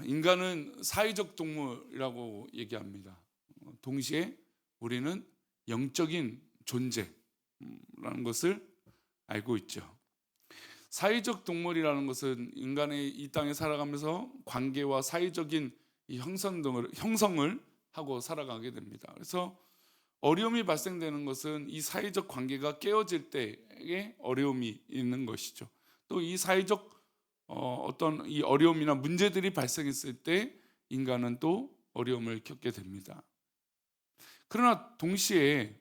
인간은 사회적 동물이라고 얘기합니다. 동시에 우리는 영적인 존재라는 것을 알고 있죠. 사회적 동물이라는 것은 인간의 이 땅에 살아가면서 관계와 사회적인 이 형성을 하고 살아가게 됩니다. 그래서 어려움이 발생되는 것은 이 사회적 관계가 깨어질 때에 어려움이 있는 것이죠. 또 이 사회적 어떤 이 어려움이나 문제들이 발생했을 때 인간은 또 어려움을 겪게 됩니다. 그러나 동시에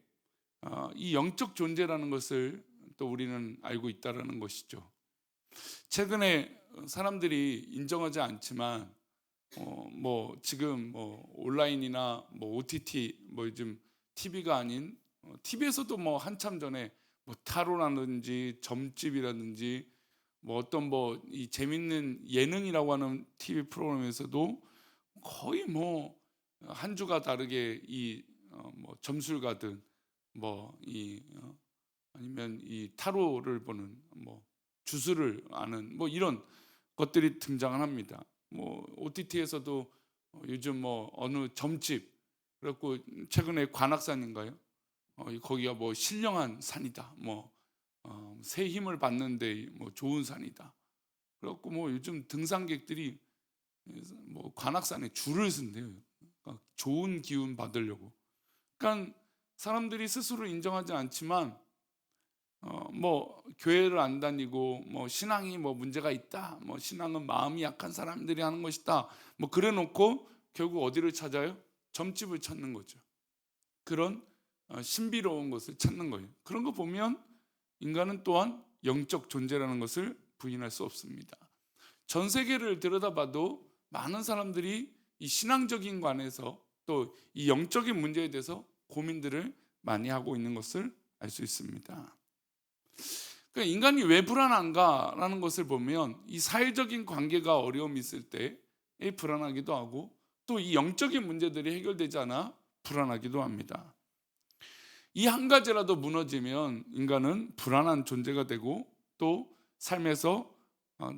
이 영적 존재라는 것을 또 우리는 알고 있다라는 것이죠. 최근에 사람들이 인정하지 않지만 지금 온라인이나 OTT 요즘 TV가 아닌 TV에서도 한참 전에 타로라든지 점집이라든지 어떤 이 재밌는 예능이라고 하는 TV 프로그램에서도 거의 한 주가 다르게 이 점술 가든 아니면 이 타로를 보는 주술을 아는 이런 것들이 등장을 합니다. OTT에서도 요즘 어느 점집 그래갖고 최근에 관악산인가요? 거기가 신령한 산이다. 새 힘을 받는데 좋은 산이다. 그래갖고 요즘 등산객들이 관악산에 줄을 쓴대요. 그러니까 좋은 기운 받으려고. 그러니까 사람들이 스스로 인정하지 않지만 교회를 안 다니고 신앙이 문제가 있다. 신앙은 마음이 약한 사람들이 하는 것이다. 그래 놓고 결국 어디를 찾아요? 점집을 찾는 거죠. 그런 신비로운 것을 찾는 거예요. 그런 거 보면 인간은 또한 영적 존재라는 것을 부인할 수 없습니다. 전 세계를 들여다봐도 많은 사람들이 이 신앙적인 관에서 또 이 영적인 문제에 대해서 고민들을 많이 하고 있는 것을 알 수 있습니다. 그러니까 인간이 왜 불안한가라는 것을 보면 이 사회적인 관계가 어려움이 있을 때에 불안하기도 하고 또 이 영적인 문제들이 해결되지 않아 불안하기도 합니다. 이 한 가지라도 무너지면 인간은 불안한 존재가 되고 또 삶에서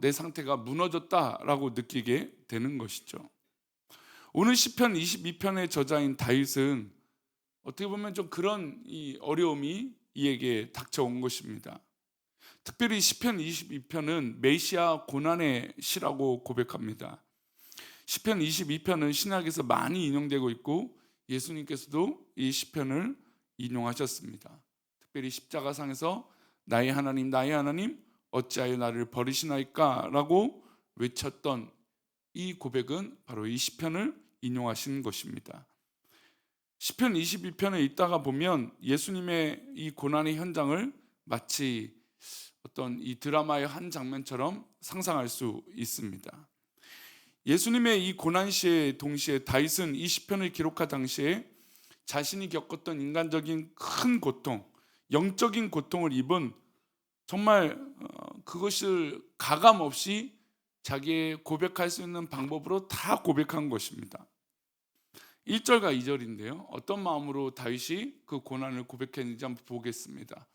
내 상태가 무너졌다라고 느끼게 되는 것이죠. 오늘 시편 22편의 저자인 다윗은 어떻게 보면 좀 그런 이 어려움이 이에게 닥쳐온 것입니다. 특별히 시편 22편은 메시아 고난의 시라고 고백합니다. 시편 22편은 신약에서 많이 인용되고 있고 예수님께서도 이 시편을 인용하셨습니다. 특별히 십자가상에서 나의 하나님 나의 하나님 어찌하여 나를 버리시나이까 라고 외쳤던 이 고백은 바로 이 시편을 인용하신 것입니다. 시편 22편에 있다가 보면 예수님의 이 고난의 현장을 마치 어떤 이 드라마의 한 장면처럼 상상할 수 있습니다. 예수님의 이 고난 시에 동시에 다윗은 이 시편을 기록할 당시에 자신이 겪었던 인간적인 큰 고통, 영적인 고통을 입은 정말 그것을 가감 없이 자기의 고백할 수 있는 방법으로 다 고백한 것입니다. 1절과 2절인데요. 어떤 마음으로 다윗이 그 고난을 고백했는지 한번 보겠습니다.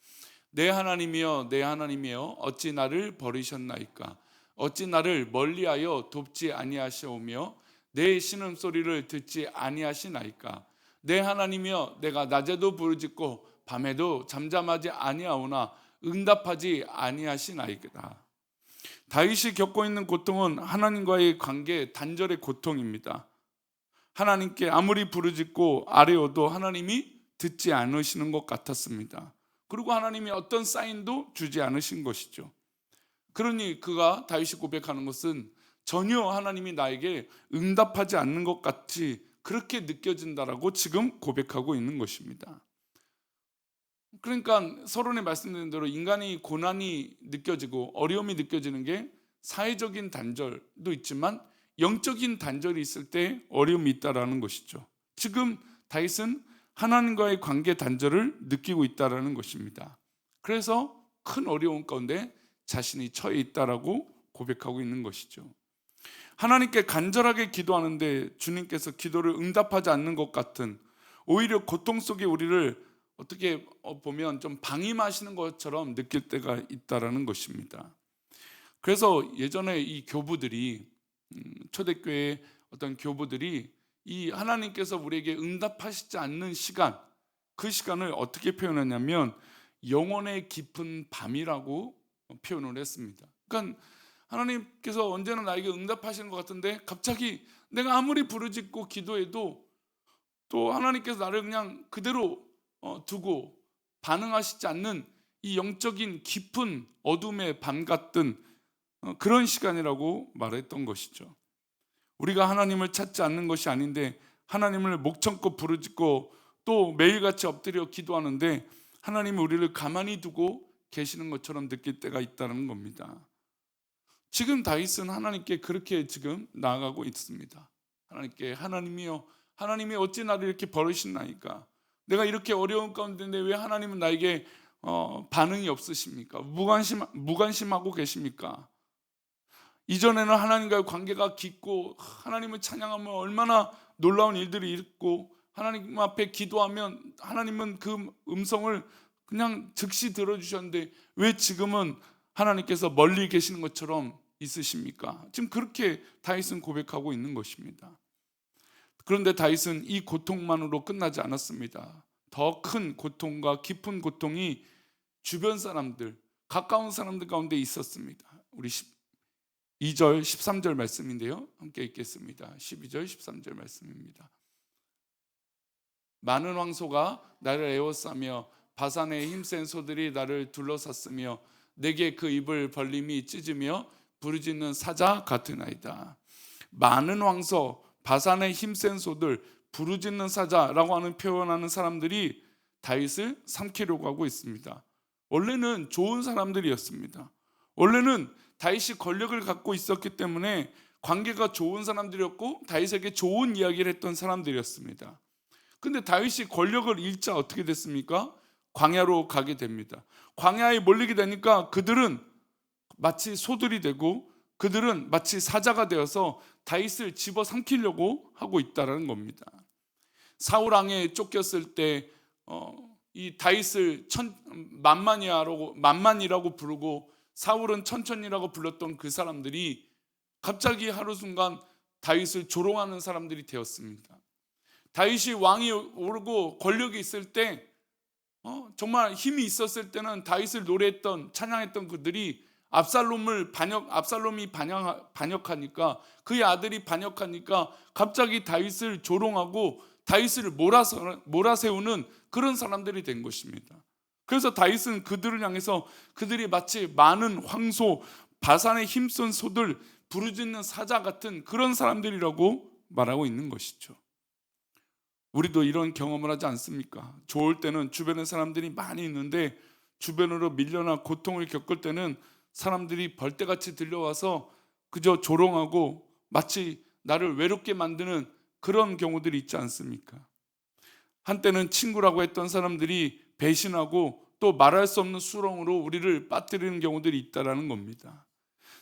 내 하나님이여 내 하나님이여 어찌 나를 버리셨나이까 어찌 나를 멀리하여 돕지 아니하시오며 내 신음소리를 듣지 아니하시나이까 내 하나님이여 내가 낮에도 부르짖고 밤에도 잠잠하지 아니하오나 응답하지 아니하시나이까. 다윗이 겪고 있는 고통은 하나님과의 관계 단절의 고통입니다. 하나님께 아무리 부르짖고 아뢰어도 하나님이 듣지 않으시는 것 같았습니다. 그리고 하나님이 어떤 사인도 주지 않으신 것이죠. 그러니 그가 다윗이 고백하는 것은 전혀 하나님이 나에게 응답하지 않는 것 같이 그렇게 느껴진다라고 지금 고백하고 있는 것입니다. 그러니까 서론에 말씀드린 대로 인간이 고난이 느껴지고 어려움이 느껴지는 게 사회적인 단절도 있지만 영적인 단절이 있을 때 어려움이 있다라는 것이죠. 지금 다윗은 하나님과의 관계 단절을 느끼고 있다라는 것입니다. 그래서 큰 어려움 가운데 자신이 처해 있다라고 고백하고 있는 것이죠. 하나님께 간절하게 기도하는데 주님께서 기도를 응답하지 않는 것 같은 오히려 고통 속에 우리를 어떻게 보면 좀 방임하시는 것처럼 느낄 때가 있다라는 것입니다. 그래서 예전에 이 교부들이 초대교회 어떤 교부들이 이 하나님께서 우리에게 응답하시지 않는 시간, 그 시간을 어떻게 표현하냐면 영혼의 깊은 밤이라고 표현을 했습니다. 그러니까 하나님께서 언제나 나에게 응답하시는 것 같은데 갑자기 내가 아무리 부르짖고 기도해도 또 하나님께서 나를 그냥 그대로 두고 반응하시지 않는 이 영적인 깊은 어둠의 밤 같은 그런 시간이라고 말했던 것이죠. 우리가 하나님을 찾지 않는 것이 아닌데 하나님을 목청껏 부르짖고 또 매일같이 엎드려 기도하는데 하나님이 우리를 가만히 두고 계시는 것처럼 느낄 때가 있다는 겁니다. 지금 다윗은 하나님께 그렇게 지금 나아가고 있습니다. 하나님께 하나님이여, 하나님이 어찌 나를 이렇게 버리시나이까? 내가 이렇게 어려운 가운데인데 왜 하나님은 나에게 반응이 없으십니까? 무관심하고 계십니까? 이전에는 하나님과의 관계가 깊고 하나님을 찬양하면 얼마나 놀라운 일들이 있고 하나님 앞에 기도하면 하나님은 그 음성을 그냥 즉시 들어주셨는데 왜 지금은 하나님께서 멀리 계시는 것처럼 있으십니까? 지금 그렇게 다윗은 고백하고 있는 것입니다. 그런데 다윗은 이 고통만으로 끝나지 않았습니다. 더 큰 고통과 깊은 고통이 주변 사람들, 가까운 사람들 가운데 있었습니다. 우리 2절 13절 말씀인데요, 함께 읽겠습니다. 12절 13절 말씀입니다. 많은 황소가 나를 에워싸며 바산의 힘센 소들이 나를 둘러쌌으며 내게 그 입을 벌림이 찢으며 부르짖는 사자 같으나이다. 많은 황소, 바산의 힘센 소들, 부르짖는 사자라고 하는 표현하는 사람들이 다윗을 삼키려고 하고 있습니다. 원래는 좋은 사람들이었습니다. 원래는 다윗이 권력을 갖고 있었기 때문에 관계가 좋은 사람들이었고 다윗에게 좋은 이야기를 했던 사람들이었습니다. 근데 다윗이 권력을 잃자 어떻게 됐습니까? 광야로 가게 됩니다. 광야에 몰리게 되니까 그들은 마치 소들이 되고 그들은 마치 사자가 되어서 다윗을 집어삼키려고 하고 있다는 겁니다. 사울 왕에 쫓겼을 때 이 다윗을 만만이라고 부르고 사울은 천천이라고 불렀던 그 사람들이 갑자기 하루 순간 다윗을 조롱하는 사람들이 되었습니다. 다윗이 왕이 오르고 권력이 있을 때 정말 힘이 있었을 때는 다윗을 노래했던 찬양했던 그들이 압살롬이 반역하니까 그의 아들이 반역하니까 갑자기 다윗을 조롱하고 다윗을 몰아세우는 그런 사람들이 된 것입니다. 그래서 다윗은 그들을 향해서 그들이 마치 많은 황소, 바산의 힘쓴 소들, 부르짖는 사자 같은 그런 사람들이라고 말하고 있는 것이죠. 우리도 이런 경험을 하지 않습니까? 좋을 때는 주변에 사람들이 많이 있는데 주변으로 밀려나 고통을 겪을 때는 사람들이 벌떼같이 들려와서 그저 조롱하고 마치 나를 외롭게 만드는 그런 경우들이 있지 않습니까? 한때는 친구라고 했던 사람들이 배신하고 또 말할 수 없는 수렁으로 우리를 빠뜨리는 경우들이 있다는 겁니다.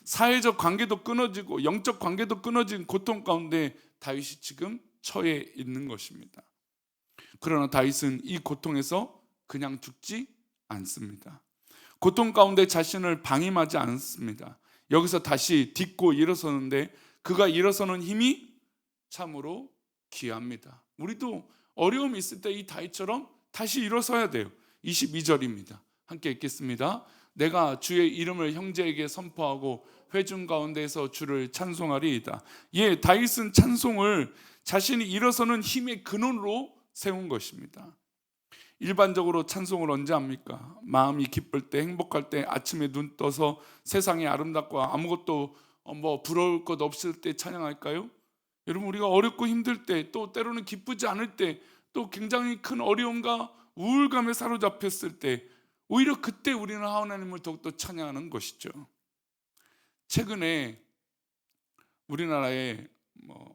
사회적 관계도 끊어지고 영적 관계도 끊어진 고통 가운데 다윗이 지금 처해 있는 것입니다. 그러나 다윗은 이 고통에서 그냥 죽지 않습니다. 고통 가운데 자신을 방임하지 않습니다. 여기서 다시 딛고 일어서는데 그가 일어서는 힘이 참으로 귀합니다. 우리도 어려움이 있을 때 이 다윗처럼 다시 일어서야 돼요. 22절입니다. 함께 읽겠습니다. 내가 주의 이름을 형제에게 선포하고 회중 가운데에서 주를 찬송하리이다. 다윗은 찬송을 자신이 일어서는 힘의 근원으로 세운 것입니다. 일반적으로 찬송을 언제 합니까? 마음이 기쁠 때, 행복할 때, 아침에 눈 떠서 세상이 아름답고 아무것도 부러울 것 없을 때 찬양할까요? 여러분, 우리가 어렵고 힘들 때, 또 때로는 기쁘지 않을 때, 또 굉장히 큰 어려움과 우울감에 사로잡혔을 때 오히려 그때 우리는 하나님을 더욱더 찬양하는 것이죠. 최근에 우리나라에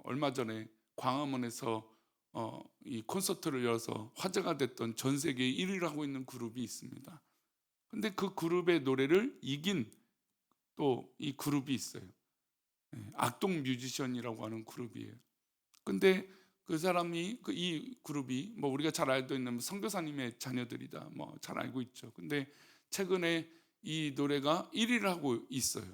얼마 전에 광화문에서 이 콘서트를 열어서 화제가 됐던 전 세계 1위를 하고 있는 그룹이 있습니다. 근데 그 그룹의 노래를 이긴 또 이 그룹이 있어요. 악동 뮤지션이라고 하는 그룹이에요. 근데 그 사람이 이 그룹이 우리가 잘 알고 있는 선교사님의 자녀들이다 잘 알고 있죠. 근데 최근에 이 노래가 1위를 하고 있어요.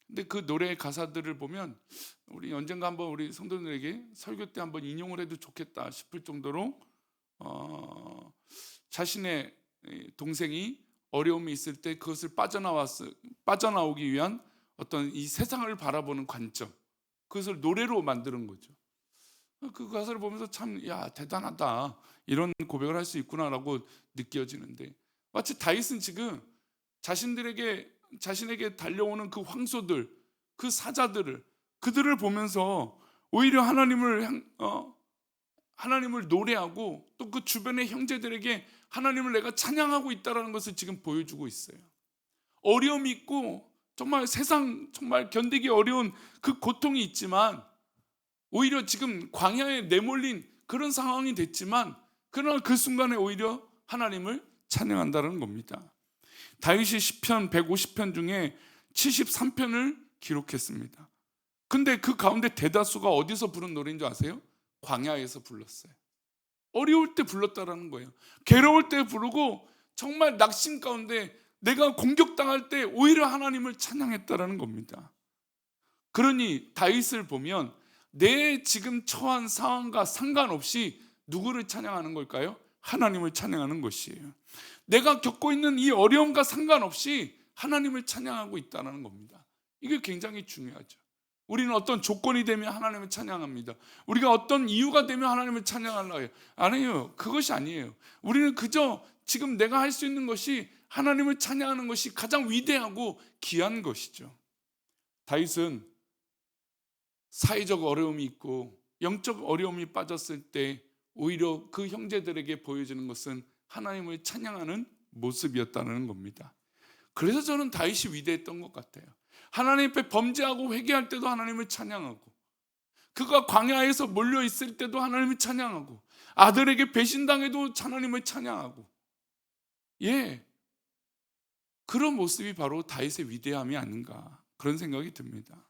근데 그 노래의 가사들을 보면 우리 언젠가 한번 우리 성도들에게 설교 때 한번 인용을 해도 좋겠다 싶을 정도로 자신의 동생이 어려움이 있을 때 그것을 빠져나오기 위한 어떤 이 세상을 바라보는 관점, 그것을 노래로 만드는 거죠. 그 가사를 보면서 참, 야, 대단하다, 이런 고백을 할 수 있구나라고 느껴지는데, 마치 다윗은 지금 자신에게 달려오는 그 황소들, 그 사자들을, 그들을 보면서 오히려 하나님을 노래하고 또 그 주변의 형제들에게 하나님을 내가 찬양하고 있다는 것을 지금 보여주고 있어요. 어려움이 있고 정말 세상 정말 견디기 어려운 그 고통이 있지만, 오히려 지금 광야에 내몰린 그런 상황이 됐지만, 그러나 그 순간에 오히려 하나님을 찬양한다는 겁니다. 다윗이 시편 150편 중에 73편을 기록했습니다. 근데 그 가운데 대다수가 어디서 부른 노래인 줄 아세요? 광야에서 불렀어요. 어려울 때 불렀다라는 거예요. 괴로울 때 부르고 정말 낙심 가운데 내가 공격당할 때 오히려 하나님을 찬양했다라는 겁니다. 그러니 다윗을 보면 내 지금 처한 상황과 상관없이 누구를 찬양하는 걸까요? 하나님을 찬양하는 것이에요. 내가 겪고 있는 이 어려움과 상관없이 하나님을 찬양하고 있다는 겁니다. 이게 굉장히 중요하죠. 우리는 어떤 조건이 되면 하나님을 찬양합니다. 우리가 어떤 이유가 되면 하나님을 찬양하려고 해요. 아니에요. 그것이 아니에요. 우리는 그저 지금 내가 할 수 있는 것이 하나님을 찬양하는 것이 가장 위대하고 귀한 것이죠. 다윗은 사회적 어려움이 있고 영적 어려움이 빠졌을 때 오히려 그 형제들에게 보여주는 것은 하나님을 찬양하는 모습이었다는 겁니다. 그래서 저는 다윗이 위대했던 것 같아요. 하나님 앞에 범죄하고 회개할 때도 하나님을 찬양하고, 그가 광야에서 몰려 있을 때도 하나님을 찬양하고, 아들에게 배신당해도 하나님을 찬양하고, 그런 모습이 바로 다윗의 위대함이 아닌가, 그런 생각이 듭니다.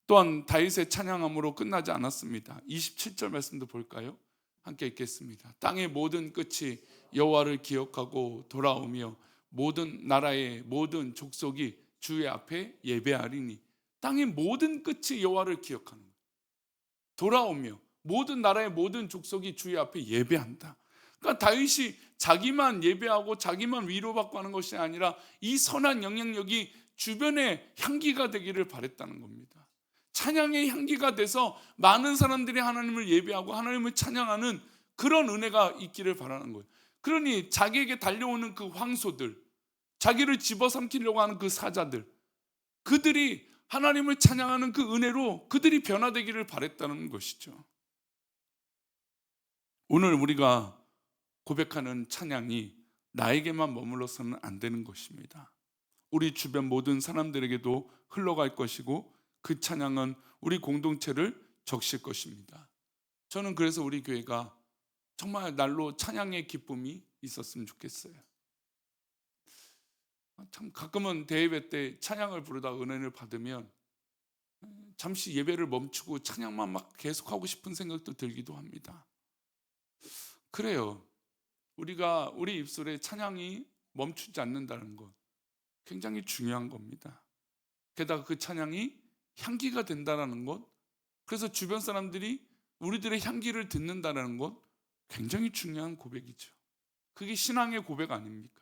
또한 다윗의 찬양함으로 끝나지 않았습니다. 27절 말씀도 볼까요? 함께 읽겠습니다. 땅의 모든 끝이 여호와를 기억하고 돌아오며 모든 나라의 모든 족속이 주의 앞에 예배하리니. 땅의 모든 끝이 여호와를 기억하는 거예요. 돌아오며 모든 나라의 모든 족속이 주의 앞에 예배한다. 그러니까 다윗이 자기만 예배하고 자기만 위로받고 하는 것이 아니라 이 선한 영향력이 주변의 향기가 되기를 바랬다는 겁니다. 찬양의 향기가 돼서 많은 사람들이 하나님을 예배하고 하나님을 찬양하는 그런 은혜가 있기를 바라는 거예요. 그러니 자기에게 달려오는 그 황소들, 자기를 집어삼키려고 하는 그 사자들, 그들이 하나님을 찬양하는 그 은혜로 그들이 변화되기를 바랬다는 것이죠. 오늘 우리가 고백하는 찬양이 나에게만 머물러서는 안 되는 것입니다. 우리 주변 모든 사람들에게도 흘러갈 것이고, 그 찬양은 우리 공동체를 적실 것입니다. 저는 그래서 우리 교회가 정말 날로 찬양의 기쁨이 있었으면 좋겠어요. 참 가끔은 대예배 때 찬양을 부르다 은혜를 받으면 잠시 예배를 멈추고 찬양만 막 계속하고 싶은 생각도 들기도 합니다. 그래요. 우리 입술에 찬양이 멈추지 않는다는 것, 굉장히 중요한 겁니다. 게다가 그 찬양이 향기가 된다는 것, 그래서 주변 사람들이 우리들의 향기를 듣는다는 것, 굉장히 중요한 고백이죠. 그게 신앙의 고백 아닙니까?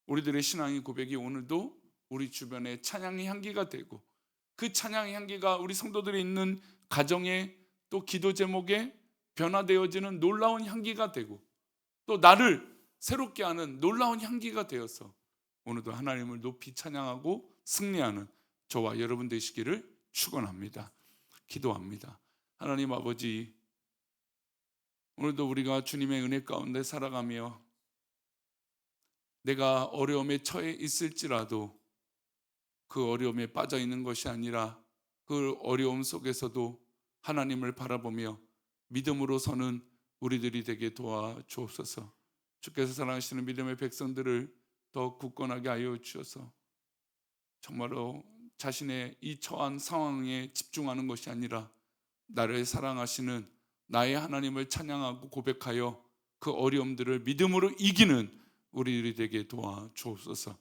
우리들의 신앙의 고백이 오늘도 우리 주변에 찬양의 향기가 되고, 그 찬양의 향기가 우리 성도들이 있는 가정에 또 기도 제목에 변화되어지는 놀라운 향기가 되고, 또 나를 새롭게 하는 놀라운 향기가 되어서 오늘도 하나님을 높이 찬양하고 승리하는 저와 여러분 되시기를 축원합니다. 기도합니다. 하나님 아버지, 오늘도 우리가 주님의 은혜 가운데 살아가며 내가 어려움에 처해 있을지라도 그 어려움에 빠져 있는 것이 아니라 그 어려움 속에서도 하나님을 바라보며 믿음으로 서는 우리들이 되게 도와주옵소서. 주께서 사랑하시는 믿음의 백성들을 더 굳건하게 하여 주셔서 정말로 자신의 이 처한 상황에 집중하는 것이 아니라 나를 사랑하시는 나의 하나님을 찬양하고 고백하여 그 어려움들을 믿음으로 이기는 우리들이 되게 도와주옵소서.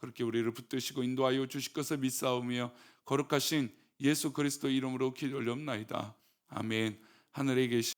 그렇게 우리를 붙드시고 인도하여 주실 것을 믿사오며 거룩하신 예수 그리스도 이름으로 기도 올려옵나이다. 아멘. 하늘에 계신